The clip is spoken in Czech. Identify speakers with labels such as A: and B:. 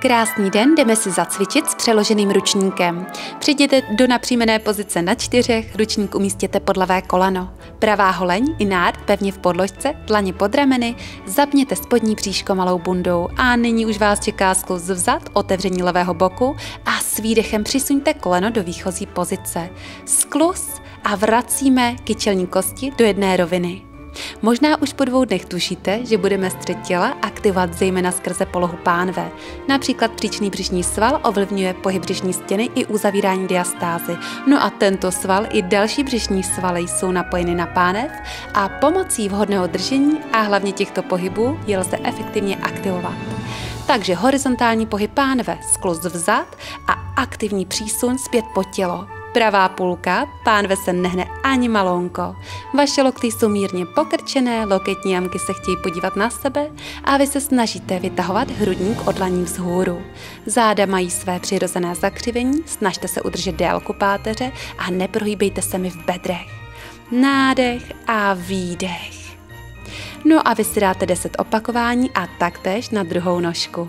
A: Krásný den, jdeme si zacvičit s přeloženým ručníkem. Přijděte do napřímené pozice na 4, ručník umístěte pod levé koleno. Pravá holeň i nárt pevně v podložce, dlaně pod rameny, zapněte spodní bříško malou bundou a nyní už vás čeká skluz vzad, otevření levého boku a s výdechem přisuňte koleno do výchozí pozice. Skluz a vracíme kyčelní kosti do jedné roviny. Možná už po 2 dnech tušíte, že budeme střed těla aktivovat zejména skrze polohu pánve. Například příčný břišní sval ovlivňuje pohyb břišní stěny i uzavírání diastázy. No a tento sval i další břišní svaly jsou napojeny na pánev a pomocí vhodného držení a hlavně těchto pohybů je lze efektivně aktivovat. Takže horizontální pohyb pánve, skluz vzad a aktivní přísun zpět pod tělo. Pravá půlka, pánve se nehne ani malonko. Vaše lokty jsou mírně pokrčené, loketní jamky se chtějí podívat na sebe a vy se snažíte vytahovat hrudník od dlaní vzhůru. Záda mají své přirozené zakřivení, snažte se udržet délku páteře a neprohýbejte se mi v bedrech. Nádech a výdech. No a vy si dáte 10 opakování a taktéž na druhou nožku.